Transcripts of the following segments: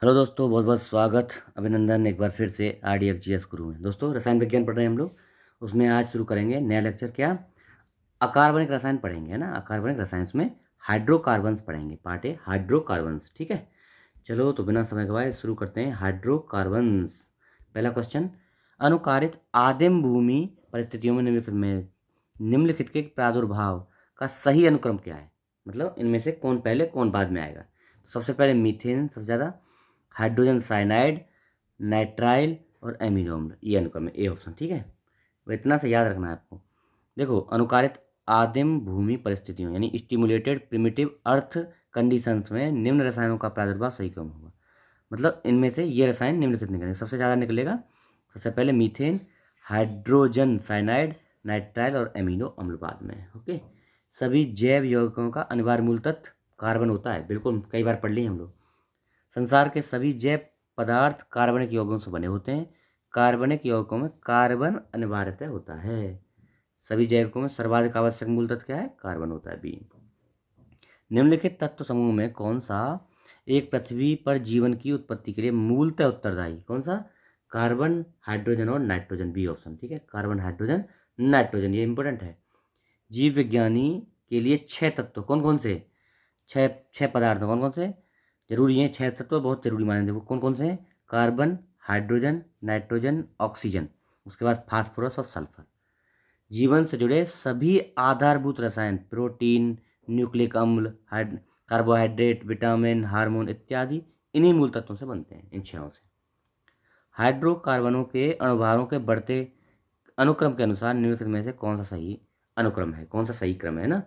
Hello दोस्तों, बहुत बहुत स्वागत, अभिनंदन एक बार फिर से RDFGS गुरु में। दोस्तों, रसायन विज्ञान पढ़ रहे हैं हम लोग। उसमें आज शुरू करेंगे नया लेक्चर। क्या? अकार्बनिक रसायन पढ़ेंगे, है ना। अकार्बनिक रसायन में हाइड्रोकार्बन्स पढ़ेंगे। पार्ट ए हाइड्रोकार्बन्स, ठीक है। चलो तो बिना समय गवाए शुरू करते हैं। हाइड्रोकार्बन्स, पहला क्वेश्चन। अनुकारित आदिम भूमि परिस्थितियों में निम्नलिखित के प्रादुर्भाव का सही अनुक्रम क्या है? मतलब इनमें से कौन पहले कौन बाद में आएगा? तो सबसे पहले मीथेन सबसे ज़्यादा, हाइड्रोजन साइनाइड, नाइट्राइल और एमिनो अम्ल, ये अनुक्रम है, ए ऑप्शन, ठीक है। तो इतना से याद रखना है आपको। देखो, अनुकारित आदिम भूमि परिस्थितियों यानी स्टिमुलेटेड प्रिमिटिव अर्थ कंडीशंस में निम्न रसायनों का प्रादुर्भाव सही क्रम होगा। मतलब इनमें से ये रसायन निम्नलिखित निकलेंगे। सबसे ज़्यादा निकलेगा सबसे पहले मीथेन, हाइड्रोजन साइनाइड, नाइट्राइल और एमिनो अम्ल बाद में। ओके। सभी जैव यौगिकों का अनिवार्य मूल तत्व कार्बन होता है, बिल्कुल कई बार पढ़ लिए हम लोग। संसार के सभी जैव पदार्थ कार्बनिक यौगों से बने होते हैं। कार्बनिक यौगिकों में कार्बन अनिवार्यतः होता है। सभी जैविकों में सर्वाधिक आवश्यक मूल तत्व क्या है? कार्बन होता है, बी। निम्नलिखित तत्व समूह में कौन सा एक पृथ्वी पर जीवन की उत्पत्ति के लिए मूलतः उत्तरदायी? कौन सा? कार्बन, हाइड्रोजन और नाइट्रोजन, बी ऑप्शन, ठीक है। कार्बन, हाइड्रोजन, नाइट्रोजन, ये इंपॉर्टेंट है। जीव विज्ञानी के लिए 6 तत्व कौन कौन से? छह छह पदार्थ कौन कौन से जरूरी हैं? 6 तत्व बहुत जरूरी माने थे। वो कौन कौन से हैं? कार्बन, हाइड्रोजन, नाइट्रोजन, ऑक्सीजन, उसके बाद फास्फोरस और सल्फर। जीवन से जुड़े सभी आधारभूत रसायन, प्रोटीन, न्यूक्लिक अम्ल, कार्बोहाइड्रेट, विटामिन, हार्मोन इत्यादि इन्हीं मूल तत्वों से बनते हैं, इन 6 से। हाइड्रोकार्बनों के अणुभारों के बढ़ते अनुक्रम के अनुसार निम्नलिखित में से कौन सा सही अनुक्रम है? कौन सा सही क्रम है ना?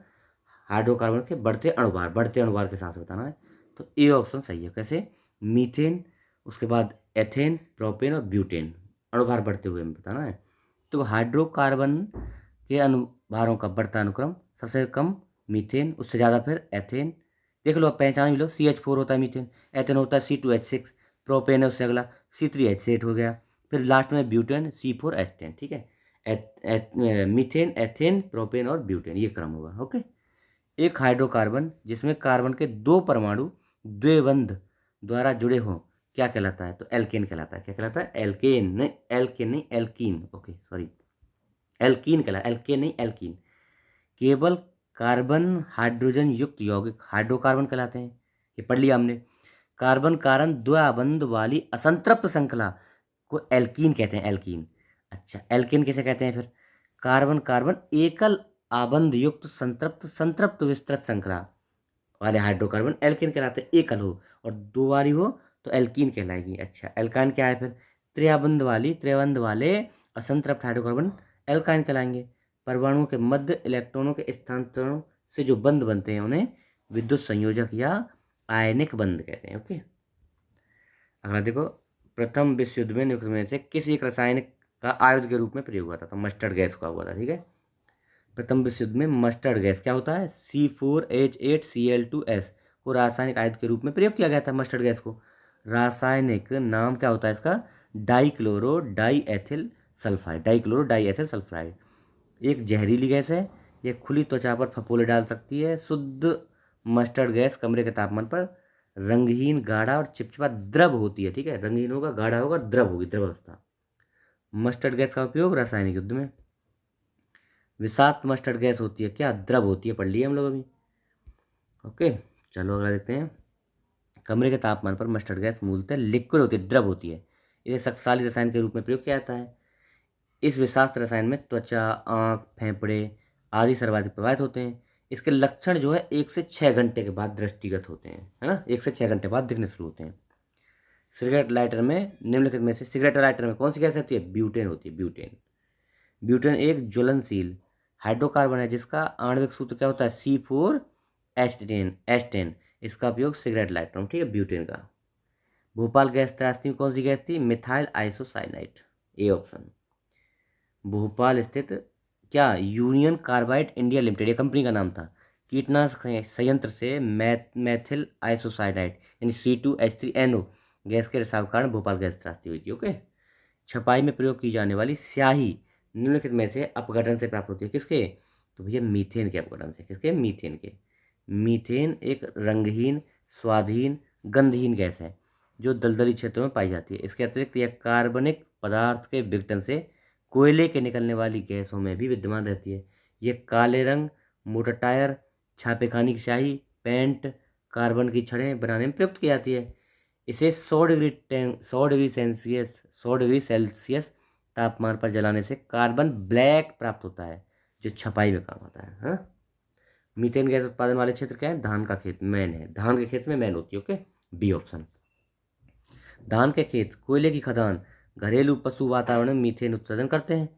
हाइड्रोकार्बन के बढ़ते अणुभार के साथ बताना है। तो ए ऑप्शन सही है। कैसे? मीथेन, उसके बाद एथेन, प्रोपेन और ब्यूटेन, अणुभार बढ़ते हुए बताना है। तो हाइड्रोकार्बन के अणुभारों का बढ़ता अनुक्रम सबसे कम मीथेन, उससे ज़्यादा फिर एथेन। देख लो, आप पहचान भी लो, CH4 होता है मीथेन, एथेन होता है C2H6, प्रोपेन है उससे अगला C3H8 हो गया, फिर लास्ट में ब्यूटेन C4H10, ठीक है। मीथेन, एथेन, प्रोपेन और ब्यूटेन, ये क्रम होगा। ओके। एक हाइड्रोकार्बन जिसमें कार्बन के 2 परमाणु द्विबंध द्वारा जुड़े हों क्या कहलाता है? तो एल्केन कहलाता है। क्या कहलाता है? एल्केन नहीं, एल्केन नहीं, एल्कीन। ओके, सॉरी, एल्कीन कहलाता है, एल्केन नहीं, एल्कीन। केवल कार्बन हाइड्रोजन युक्त यौगिक हाइड्रोकार्बन कहलाते हैं, ये पढ़ लिया हमने। कार्बन कारण द्विबंध वाली असंतृप्त श्रृंखला को एल्कीन कहते हैं, एल्कीन। अच्छा, एल्केन किसे कहते हैं फिर? कार्बन कार्बन एकल आबंध युक्त संतृप्त संतृप्त विस्तृत श्रृंखला वाले हाइड्रोकार्बन एल्केन कहलाते हैं, एकल हो, और 2 बारी हो तो एल्कीन कहलाएगी। अच्छा, एल्काइन क्या है फिर? त्रिबंध वाले असंतृप्त हाइड्रोकार्बन एल्काइन कहलाएंगे। परमाणुओं के मध्य इलेक्ट्रॉनों के स्थानांतरण से जो बंध बनते हैं उन्हें विद्युत संयोजक या आयनिक बंध कहते हैं। ओके। अगला देखो, प्रथम विश्व युद्ध में निम्नलिखित में से किस एक रासायनिक का आयुध के रूप में प्रयोग हुआ था? तो मस्टर्ड गैस का हुआ था, ठीक है। प्रथम विश्व युद्ध में मस्टर्ड गैस क्या होता है? C4H8Cl2S को रासायनिक आयुध के रूप में प्रयोग किया गया था। मस्टर्ड गैस को रासायनिक नाम क्या होता है इसका? Dichloro die ethyl sulphide, dichloro die ethyl sulphide. एक जहरीली गैस है, ये खुली त्वचा पर फफोले डाल सकती है। शुद्ध मस्टर्ड गैस कमरे के तापमान पर रंगहीन, गाढ़ा और चिपचिपा द्रव होती है, ठीक है। रंगहीन होगा, गाढ़ा होगा, द्रव होगी, द्रव अवस्था। मस्टर्ड गैस का उपयोग रासायनिक युद्ध में। विषाक्त मस्टर्ड गैस होती है क्या? द्रव होती है, पढ़ लिए हम लोग अभी। ओके। चलो अगला देखते हैं। कमरे के तापमान पर मस्टर्ड गैस मूलतः लिक्विड होती है, द्रव होती है। इसे शक्तिशाली रसायन के रूप में प्रयोग किया जाता है। इस विषाक्त रसायन में त्वचा, आँख, फेफड़े आदि सर्वाधिक प्रभावित होते हैं। इसके लक्षण जो है 1 से 6 घंटे के बाद दृष्टिगत होते हैं, है ना। 1 से 6 घंटे बाद दिखने शुरू होते हैं। सिगरेट लाइटर में निम्नलिखित में से सिगरेट लाइटर में कौन सी गैस होती है? ब्यूटेन होती है, ब्यूटेन। ब्यूटेन एक ज्वलनशील हाइड्रोकार्बन है जिसका आणविक सूत्र क्या होता है? C4H10। इसका उपयोग सिगरेट लाइटर में, ठीक है, ब्यूटेन का। भोपाल गैस त्रासदी में कौन सी गैस थी? Methyl isocyanide, A option. Bhopal स्थित क्या यूनियन कार्बाइड इंडिया लिमिटेड, ये कंपनी का नाम था, कीटनाशक संयंत्र से मैथिल आइसोसाइनाइड यानी C2H3NO गैस के रिसाव के कारण भोपाल गैस त्रासदी हुई थी। ओके। छपाई में प्रयोग की जाने वाली स्याही निम्नलिखित में से अपघटन से प्राप्त होती है, किसके? तो भैया मीथेन के अपघटन से। किसके? मीथेन के। मीथेन एक रंगहीन, स्वादहीन, गंधहीन गैस है। जो दलदली क्षेत्रों में पाई जाती है। इसके अतिरिक्त यह कार्बनिक पदार्थ के विघटन से कोयले के निकलने वाली गैसों में भी विद्यमान रहती है। यह काले रंग, मोटर टायर, छापेखानी की स्याही, पेंट, कार्बन की छड़ें बनाने में प्रयुक्त की जाती है। इसे 100 डिग्री सेल्सियस तापमान पर जलाने से कार्बन ब्लैक प्राप्त होता है, जो छपाई में काम आता है। हाँ, मीथेन गैस उत्पादन वाले क्षेत्र क्या है? धान का खेत मेन है, धान के खेत में मेन होती है। Okay, B option. धान के खेत, कोयले की खदान, घरेलू पशु वातावरण में मीथेन उत्सर्जन करते हैं।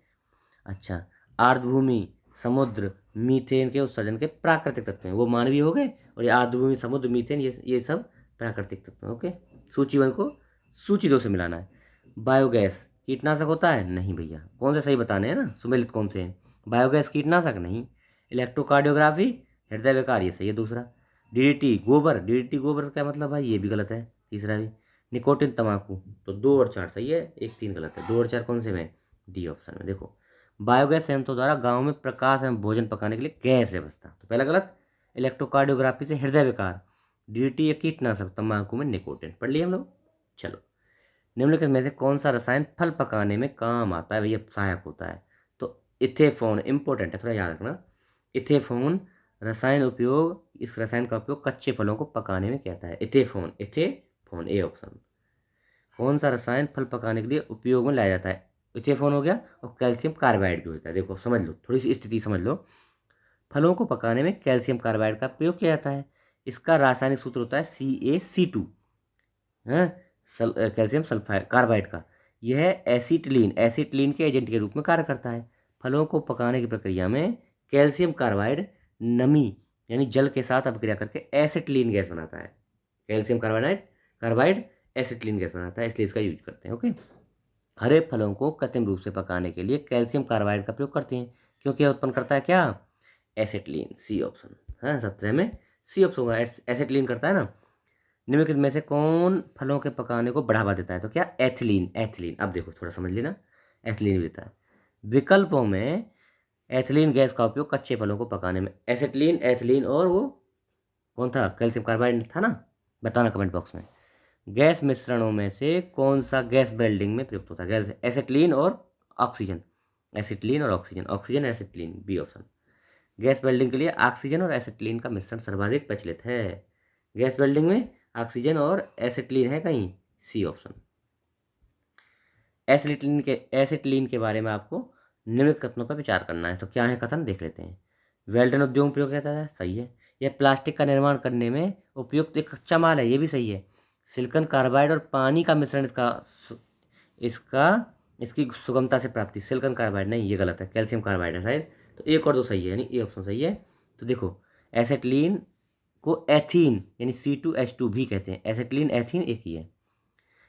अच्छा, आर्द्रभूमि, समुद्र मीथेन के उत्सर्जन के प्राकृतिक तत्व हैं। वो मानवीय हो गए, और ये आर्द्रभूमि, समुद्र, मीथेन, ये सब प्राकृतिक तत्व हैं। ओके, सूची 1 को सूची 2 से मिलाना है। बायोगैस कीटनाशक होता है? नहीं भैया, कौन से सही बताने हैं ना, सुमेलित कौन से हैं? बायोगैस कीटनाशक नहीं। इलेक्ट्रोकार्डियोग्राफी, हृदय विकार, ये सही है दूसरा। डीडीटी गोबर, डीडीटी गोबर का क्या मतलब भाई? ये भी गलत है, तीसरा भी। निकोटिन तंबाकू, तो 2 और 4 सही है, 1 3 गलत है। 2 और 4 कौन से में? डी ऑप्शन में। देखो, बायोगैस संयंत्रों द्वारा गांव में प्रकाश एवं भोजन पकाने के लिए गैस व्यवस्था, तो पहला गलत। इलेक्ट्रोकार्डियोग्राफी से हृदय विकार, डीडीटी एक कीटनाशक, तंबाकू में निकोटिन। पढ़ लिए हम लोग। चलो, निम्नलिखित में से कौन सा रसायन फल पकाने में काम आता है भैया, सहायक होता है? तो इथेफोन इंपॉर्टेंट है, थोड़ा याद रखना। इथेफोन रसायन उपयोग, इस रसायन का उपयोग कच्चे फलों को पकाने में किया जाता है। Ethephon, ethephon, A option. कौन सा रसायन फल पकाने के लिए उपयोग में लाया जाता है? इथेफोन हो गया, और कैल्शियम कार्बाइड भी होता है। देखो समझ लो, थोड़ी सी स्थिति समझ लो। फलों को पकाने में कैल्शियम कार्बाइड का प्रयोग किया जाता है। इसका रासायनिक सूत्र होता है CaC2, है, कैल्शियम सल्फाइड कार्बाइड का। यह एसिटिलीन के एजेंट के रूप में कार्य करता है। फलों को पकाने की प्रक्रिया में कैल्शियम कार्बाइड नमी यानी जल के साथ अभिक्रिया करके एसिटिलीन गैस बनाता है। कैल्शियम कार्बाइड एसिटिलीन गैस बनाता है, इसलिए इसका यूज करते हैं। ओके, हरे फलों को कृत्रिम रूप से पकाने के लिए कैल्शियम कार्बाइड का प्रयोग करते हैं, क्योंकि यह उत्पन्न करता है क्या? एसिटिलीन, सी ऑप्शन है। 17 में सी ऑप्शन होगा, एसिटिलीन करता है ना। निम्नलिखित में से कौन फलों के पकाने को बढ़ावा देता है? तो क्या? Ethylene, ethylene. अब देखो थोड़ा समझ लेना, एथिलीन भी देता है। विकल्पों में एथिलीन गैस का उपयोग कच्चे फलों को पकाने में, एसिटिलीन, एथिलीन और वो कौन था? कैल्शियम कार्बाइड था ना, बताना कमेंट बॉक्स में। गैस मिश्रणों में से कौन सा गैस वेल्डिंग में प्रयुक्त होता है? गैस एसिटिलीन और ऑक्सीजन, एसिटिलीन और oxygen, oxygen acetylene, B option. Gas welding के लिए ऑक्सीजन और एसिटिलीन का मिश्रण सर्वाधिक प्रचलित है। गैस वेल्डिंग में ऑक्सीजन और एसिटिलीन है कहीं? C option. एसिटिलीन के बारे में आपको निम्नलिखित कथनों पर विचार करना है। तो क्या है कथन, देख लेते हैं। वेल्डन उद्योग में प्रयोग किया जाता है, सही है। यह प्लास्टिक का निर्माण करने में उपयुक्त एक कच्चा माल है, ये भी सही है। सिलिकॉन कार्बाइड और पानी का मिश्रण इसका इसकी सुगमता से प्राप्ति, सिलिकॉन कार्बाइड नहीं, ये गलत है, कैल्शियम कार्बाइड है शायद। तो 1 और 2 सही है, यानी ए ऑप्शन सही है। तो देखो, एसिटिलीन को एथीन यानी C2H2 भी कहते हैं। एसिटिलीन एथीन एक ही है।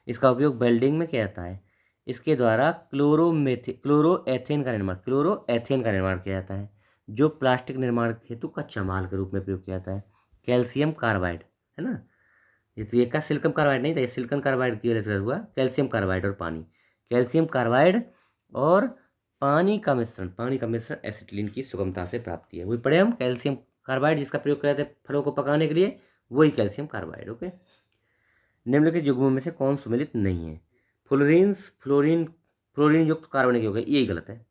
इसका उपयोग वेल्डिंग में किया जाता है। इसके द्वारा क्लोरोएथेन का निर्माण किया जाता है, जो प्लास्टिक निर्माण हेतु कच्चा माल के रूप में प्रयोग किया जाता है। कैल्शियम कार्बाइड है ना, ये तो एक का सिलिकॉन कार्बाइड नहीं था, ये सिलिकॉन कार्बाइड की वजह से हुआ। कैल्शियम कार्बाइड और पानी, कैल्शियम कार्बाइड और पानी का मिश्रण एसिटिलीन की सुगमता से प्राप्ति है। वही पढ़े हम, कैल्शियम कार्बाइड जिसका प्रयोग किया जाता है फलों को पकाने के लिए, वही कैल्शियम कार्बाइड। ओके, निम्नलिखित युग्मों में से कौन सुमेलित नहीं है? फ्लोरीन युक्त कार्बनिक यौगिक, यही गलत है,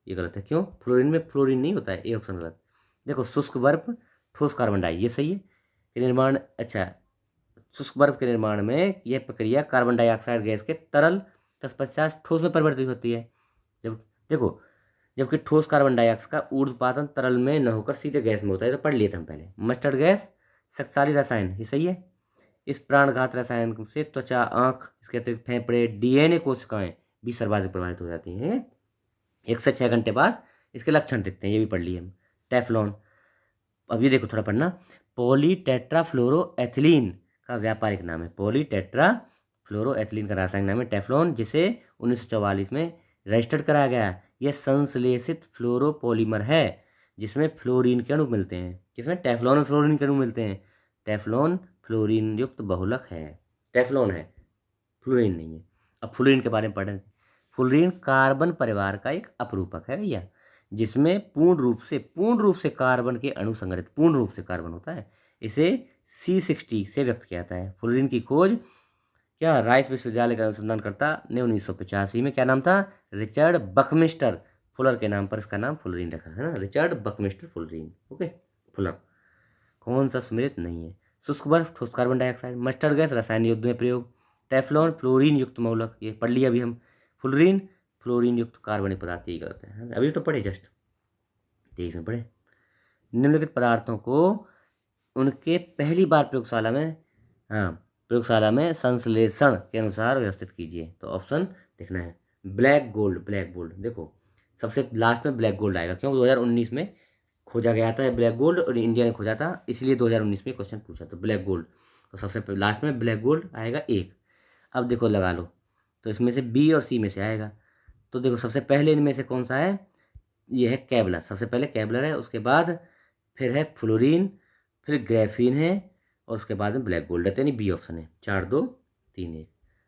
ये गलत है। क्यों? फ्लोरीन में फ्लोरीन नहीं होता है, ए ऑप्शन गलत। देखो, शुष्क बर्फ, ठोस कार्बन डाई, ये सही है के निर्माण। अच्छा, शुष्क बर्फ के निर्माण में यह प्रक्रिया कार्बन डाइऑक्साइड गैस के तरल तत्पश्चात ठोस में परिवर्तित होती है। जब देखो, जबकि ठोस कार्बन डाइऑक्साइड का ऊर्ध्वपातन तरल में न होकर सीधे गैस में होता है। तो पढ़ लिए थे हम पहले। मस्टर्ड गैस शक्तिशाली रसायन, ये सही है। इस प्राणघात रसायन से त्वचा, आँख, इसके अतिरिक्त फेफड़े, DNA कोशिकाएं भी सर्वाधिक प्रभावित हो जाती हैं। 1 से 6 घंटे बाद इसके लक्षण दिखते हैं, ये भी पढ़ लिए हम। टेफ्लॉन, अब ये देखो थोड़ा पढ़ना। पॉलीटेट्राफ्लोरोएथिलीन का व्यापारिक नाम है, पॉलीटेट्राफ्लोरोएथिलीन का रासायनिक नाम है टेफ्लॉन, जिसे 1944 में रजिस्टर्ड कराया गया। यह संश्लेषित फ्लोरोपॉलीमर है जिसमें फ्लोरीन के अणु मिलते हैं। किसमें? टेफ्लॉन में फ्लोरीन के अणु मिलते हैं। टेफ्लॉन फ्लोरीन युक्त बहुलक है, टेफ्लॉन है, फ्लोरीन नहीं है। अब फ्लोरीन के बारे में पढ़ें। फ्लोरीन कार्बन परिवार का एक अपरूपक है भैया, जिसमें पूर्ण रूप से कार्बन के अणु संग्रहित, पूर्ण रूप से कार्बन होता है। इसे C60 से व्यक्त किया जाता है। फ्लोरीन की खोज क्या राइस विश्वविद्यालय का अनुसंधानकर्ता ने 1985 में क्या नाम था, रिचर्ड बकमिस्टर फुलर के नाम पर इसका नाम फुलरीन रखा है ना, Richard Buckminster fullerene, okay Fuller. कौन सा सुमेलित नहीं है, शुष्क बर्फ, ठोस कार्बन डाइऑक्साइड, मस्टर्ड गैस, रसायन युद्ध में प्रयोग, टेफ्लॉन फ्लोरीन युक्त मौलक, ये पढ़ लिया अभी हम, फुलरीन फ्लोरीन युक्त कार्बनिक पदार्थ, ये करते हैं अभी तो पढ़े जस्ट 23 में पढ़े। निम्नलिखित पदार्थों को उनके पहली बार प्रयोगशाला में, हाँ प्रयोगशाला में संश्लेषण के अनुसार व्यवस्थित कीजिए। तो ऑप्शन देखना है, ब्लैक गोल्ड, ब्लैक गोल्ड देखो सबसे लास्ट में ब्लैक गोल्ड आएगा, क्योंकि 2019 में खोजा गया था ब्लैक गोल्ड और इंडिया ने खोजा था, इसलिए 2019 में क्वेश्चन पूछा तो ब्लैक गोल्ड, तो सबसे लास्ट में ब्लैक गोल्ड आएगा एक। अब देखो लगा लो, तो इसमें से बी और सी में से आएगा। तो देखो सबसे पहले इनमें से कौन सा है, ये है कैबलर, सबसे पहले कैबलर है, उसके बाद फिर है फ्लोरीन, फिर ग्रेफीन है, और उसके बाद में ब्लैक गोल्ड है, यानी बी ऑप्शन है। 4 2 3 1।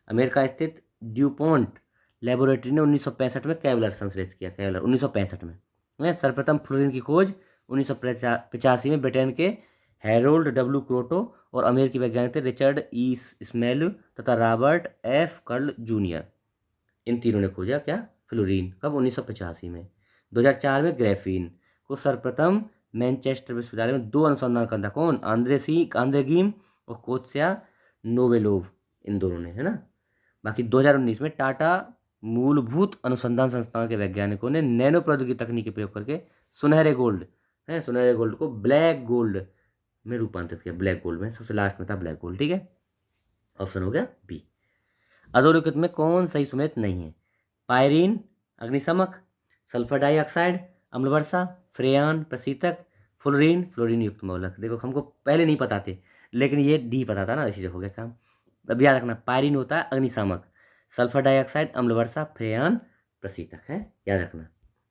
अमेरिका स्थित ड्यूपॉन्ट लेबोरेटरी ने 1965 में कैबलर संश्लेषित किया, कैबलर 1965 में। सर्वप्रथम फ्लोरीन की खोज 1985 में ब्रिटेन के हैरोल्ड डब्ल्यू क्रोटो और अमेरिकी वैज्ञानिक थे रिचर्ड ई स्मेल तथा रॉबर्ट एफ कर्ल जूनियर, इन तीनों ने खोजा क्या, फ्लोरीन, कब 1985 में। 2004 में ग्रेफीन को सर्वप्रथम मैनचेस्टर विश्वविद्यालय में 2 अनुसंधानकर्ता कौन, आंद्रे गीम और कोत्स्या नोवेलोव, इन दोनों ने, है ना। बाकी 2019 में टाटा मूलभूत अनुसंधान संस्थान के वैज्ञानिकों ने नैनो प्रौद्योगिकी तकनीक का प्रयोग करके सुनहरे गोल्ड है, सुनहरे गोल्ड को ब्लैक गोल्ड में रूपांतरित किया, ब्लैक गोल्ड में, सबसे लास्ट में था ब्लैक गोल्ड, ठीक है। ऑप्शन हो गया बी। अधोरेखित में कौन सही सुमेलित नहीं है, पायरीन अग्निशमक, सल्फर डाइऑक्साइड अम्ल वर्षा, फ्रेयान प्रशीतक, फ्लोरीन फ्लोरीन युक्त मौलक। देखो हमको पहले नहीं पता थे, लेकिन ये डी पता था ना, इसी से हो गया काम। अब याद रखना, पायरीन होता है अग्निशामक, सल्फर डाइऑक्साइड अम्ल वर्षा, फ्रेयान प्रशीतक है, याद रखना,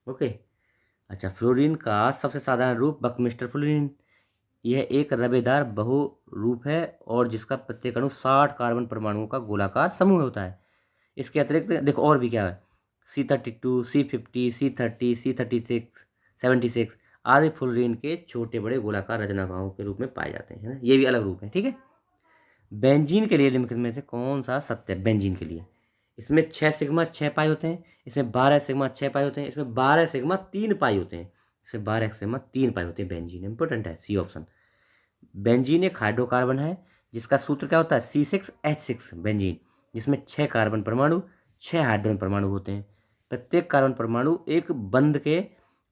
ओके। अच्छा, फ्लोरीन का सबसे साधारण रूप बकमिस्टर फ्लोरीन, यह एक रवेदार बहुरूप है और जिसका प्रत्येक अणु 60 कार्बन परमाणुओं का गोलाकार समूह होता है। इसके अतिरिक्त देखो और भी क्या है, C32, C50, C30, C36, 76 आदि फ्लोरीन के छोटे बड़े गोलाकार रचनाओं के रूप में पाए जाते हैं, ये भी अलग रूप है, ठीक है। बेंजीन के लिए निम्नलिखित में से कौन सा सत्य है, बेंजीन के लिए, इसमें 6 सिग्मा 6 पाई होते हैं, इसमें 12 सिग्मा 6 पाई होते हैं, इसमें 12 सिग्मा 3 पाई होते हैं, इसमें 12 सिग्मा 3 पाई होते हैं। बेंजीन इंपॉर्टेंट है, सी ऑप्शन। बेंजीन एक हाइड्रोकार्बन है जिसका सूत्र क्या होता है, C6H6 बेंजीन, जिसमें 6 कार्बन परमाणु 6 हाइड्रोजन परमाणु होते हैं। प्रत्येक कार्बन परमाणु एक बंध के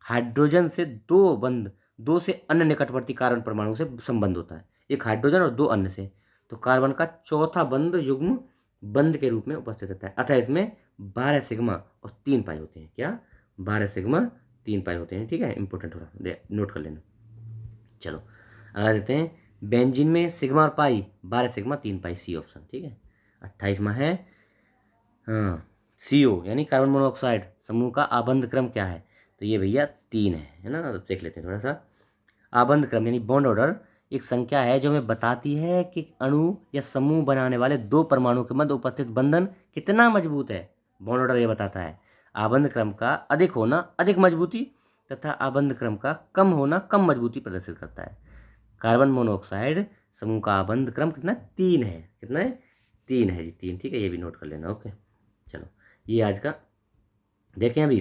हाइड्रोजन से दो से अन्य निकटवर्ती कार्बन परमाणु से संबंध होता है, एक हाइड्रोजन और 2 अन्य से, तो कार्बन का चौथा बंध युग्म बंध के रूप में उपस्थित रहता है। अतः इसमें 12 सिग्मा और 3 पाई होते हैं, क्या 12 सिग्मा 3 पाई होते हैं, ठीक है, इंपॉर्टेंट थोड़ा नोट कर लेना। चलो आगे देते हैं, बेंजीन में सिग्मा और पाई 12 सिग्मा 3 पाई, सी ऑप्शन, ठीक है। 28वां है, हाँ CO यानी कार्बन मोनोऑक्साइड समूह का आबंध क्रम क्या है, तो ये भैया 3 है ना, देख लेते हैं थोड़ा सा। आबंध क्रम यानी बॉन्ड ऑर्डर एक संख्या है जो हमें बताती है कि अणु या समूह बनाने वाले 2 परमाणु के मध्य उपस्थित बंधन कितना मजबूत है। बॉन्ड ऑर्डर ये बताता है आबंध क्रम का अधिक होना अधिक मजबूती तथा आबंध क्रम का कम होना कम मजबूती प्रदर्शित करता है। कार्बन मोनोऑक्साइड समूह का आबंध क्रम कितना, 3 है, कितना है, 3 है जी, 3, ठीक है, ये भी नोट कर लेना, ओके। चलो ये आज का देखें अभी,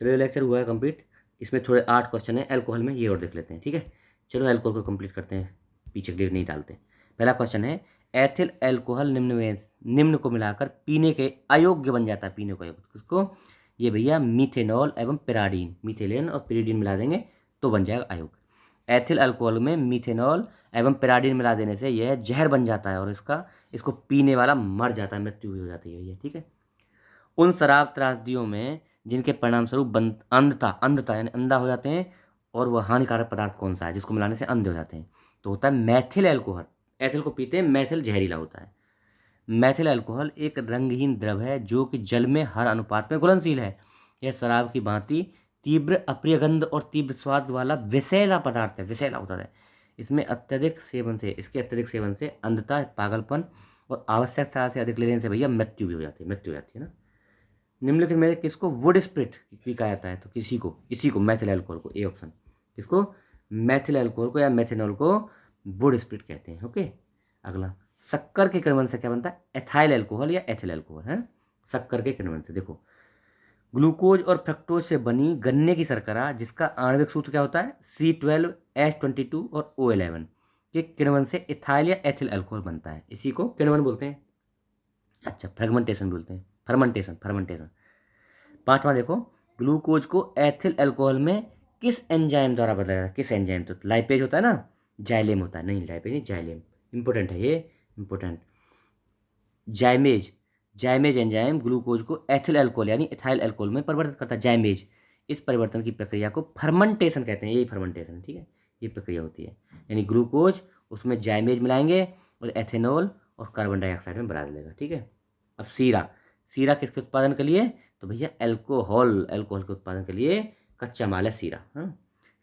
चलो ये लेक्चर हुआ है कंप्लीट, इसमें थोड़े 8 क्वेश्चन है एल्कोहल में, ये और देख लेते हैं, ठीक है। चलो एल्कोहल को कंप्लीट करते हैं, पीछे क्लियर नहीं डालते। पहला क्वेश्चन है, एथिल एल्कोहल निम्न को मिलाकर पीने के अयोग्य बन जाता है, पीने को अयोग्य किसको, ये भैया मीथेनॉल एवं पिराडीन, मीथेलेन और पिरीडीन मिला देंगे तो बन जाएगा अयोग्य। एथिल अल्कोहल में मीथेनॉल एवं पिराडीन मिला देने से यह जहर बन जाता है और इसको पीने वाला मर जाता है, मृत्यु भी हो जाती है, ठीक है। उन शराब त्रासदियों में जिनके परिणाम स्वरूप अंधता यानी अंधा हो जाते हैं, और वह हानिकारक पदार्थ कौन सा है जिसको मिलाने से अंधे हो जाते हैं, तो होता है मैथिल अल्कोहल। एथिल को पीते हैं, मैथिल जहरीला होता है। मैथिल अल्कोहल एक रंगहीन द्रव है जो कि जल में हर अनुपात में घुलनशील है। यह शराब की भांति तीव्र अप्रिय गंध और तीव्र स्वाद वाला विषैला पदार्थ है, विषैला होता है। इसके अत्यधिक सेवन से अंधता, पागलपन और आवश्यकता से अधिक लेने से भैया मृत्यु भी हो जाती है, मृत्यु हो जाती है ना। निम्नलिखित में किसको वुड स्प्रिट भी कहा जाता है, तो इसी को मैथिल अल्कोहल को, ए ऑप्शन, किसको मैथिल अल्कोहल को या मेथेनॉल को वुड स्प्रिट कहते हैं, ओके। अगला शक्कर के किण्वन से क्या बनता है, एथाइल अल्कोहल या एथिल अल्कोहल है। शक्कर के किण्वन से देखो, ग्लूकोज और फ्रक्टोज से बनी गन्ने की शर्करा जिसका आणविक सूत्र क्या होता है, C12H22 और O11 के किण्वन से इथाइल या एथिल अल्कोहल बनता है, इसी को किण्वन बोलते हैं। अच्छा, फ्रेगमेंटेशन बोलते हैं, फर्मेंटेशन फर्मेंटेशन। पांचवा देखो, ग्लूकोज को एथिल अल्कोहल में किस एंजाइम द्वारा बदला जाता है, किस एंजाइम, तो लाइपेज होता है ना, जाइलेम होता है, नहीं लाइपेज नहीं, जाइलेम, इंपॉर्टेंट है ये, इंपॉर्टेंट। जाइमेज, जाइमेज एंजाइम ग्लूकोज को एथिल अल्कोहल यानी इथाइल अल्कोहल में परिवर्तित करता है, जाइमेज। इस परिवर्तन की प्रक्रिया को फर्मेंटेशन कहते हैं, यही फर्मेंटेशन है, ठीक है, ये प्रक्रिया होती है। यानी ग्लूकोज उसमें जाइमेज मिलाएंगे और एथेनॉल और कार्बन डाइऑक्साइड में बना देगा, ठीक है। अब सीरा, सीरा किसके उत्पादन के लिए, तो भैया अल्कोहल, अल्कोहल के उत्पादन के लिए कच्चा माल है सीरा। हाँ,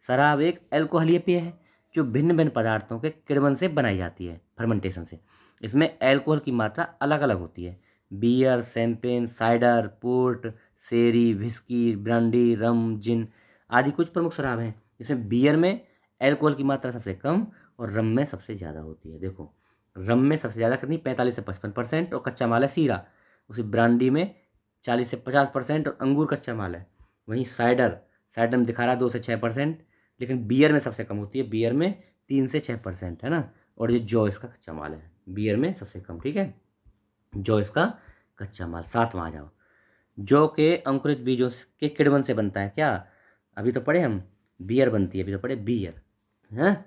शराब एक अल्कोहलीय पेय है जो भिन्न भिन्न पदार्थों के किण्वन से बनाई जाती है, फर्मेंटेशन से। इसमें अल्कोहल की मात्रा अलग अलग होती है। बियर, शैंपेन, साइडर, पोर्ट, शेरी, विस्की, ब्रांडी, रम, जिन आदि कुछ प्रमुख शराब हैं। इसमें बियर में अल्कोहल की मात्रा सबसे कम और रम में सबसे ज़्यादा होती है। देखो, रम में सबसे ज़्यादा कितनी, 45 से 55% और कच्चा माल है सीरा। उसी ब्रांडी में 40 से 50% और अंगूर कच्चा माल है। वहीं साइडर, साइडर में दिखा रहा है 2 से 6%, लेकिन बियर में सबसे कम होती है, बियर में 3 से 6% है ना। और ये जौ इसका कच्चा माल है, बियर में सबसे कम, ठीक है, जौ इसका कच्चा माल। सातवां आ जाओ, जौ के अंकुरित बीजों के किण्वन से बनता है क्या, अभी तो पढ़े हम, बियर बनती है, अभी तो पढ़े बियर, हैं।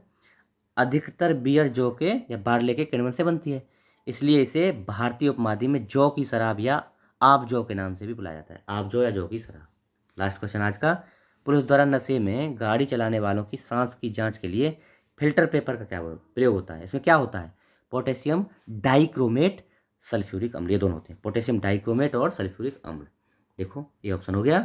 अधिकतर बियर जौ के या बार्ले के किण्वन से बनती है, इसलिए इसे भारतीय उपमहाद्वीप में जौ की शराब या आप जौ के नाम से भी बुलाया जाता है, आप जौ या जौ की शराब। लास्ट क्वेश्चन आज का, पुलिस द्वारा नशे में गाड़ी चलाने वालों की सांस की जांच के लिए फिल्टर पेपर का क्या प्रयोग होता है, इसमें क्या होता है, पोटेशियम डाइक्रोमेट, सल्फ्यूरिक अम्ल, ये दोनों होते हैं, पोटेशियम डाइक्रोमेट और सल्फ्यूरिक अम्ल। देखो ये ऑप्शन हो गया।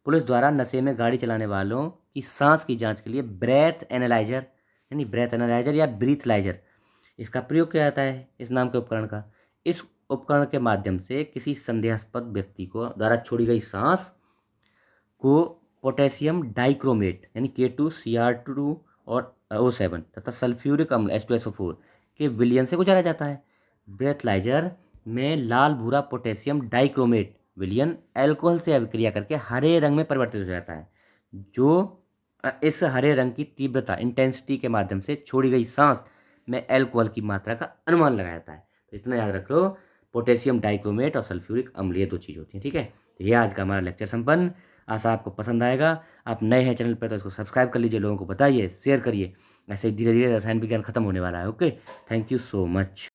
पुलिस द्वारा नशे में गाड़ी चलाने वालों की सांस की जांच के लिए ब्रेथ एनालाइजर, यानी ब्रेथ एनालाइजर या ब्रीथलाइजर, इसका प्रयोग किया जाता है, इस नाम के उपकरण का। इस उपकरण के माध्यम से किसी संदेहास्पद व्यक्ति को द्वारा छोड़ी गई सांस को पोटेशियम डाइक्रोमेट यानी K2Cr2 और O7 तथा सल्फ्यूरिक अम्ल H2SO4 के विलयन से गुजारा जाता है। ब्रेथलाइजर में लाल भूरा पोटेशियम डाइक्रोमेट विलयन अल्कोहल से अभिक्रिया करके हरे रंग में परिवर्तित हो जाता है, जो इस हरे रंग की तीव्रता इंटेंसिटी के माध्यम से छोड़ी गई सांस में अल्कोहल की मात्रा का अनुमान लगाया जाता है। तो इतना याद रख लो, पोटेशियम डाइक्रोमेट और सल्फ्यूरिक अम्ल, ये दो चीज़ होती हैं, ठीक है। तो ये आज का हमारा लेक्चर संपन्न, आशा आपको पसंद आएगा। आप नए हैं चैनल पर तो इसको सब्सक्राइब कर लीजिए, लोगों को बताइए, शेयर करिए। ऐसे धीरे धीरे रसायन विज्ञान खत्म होने वाला है। Okay, thank you so much.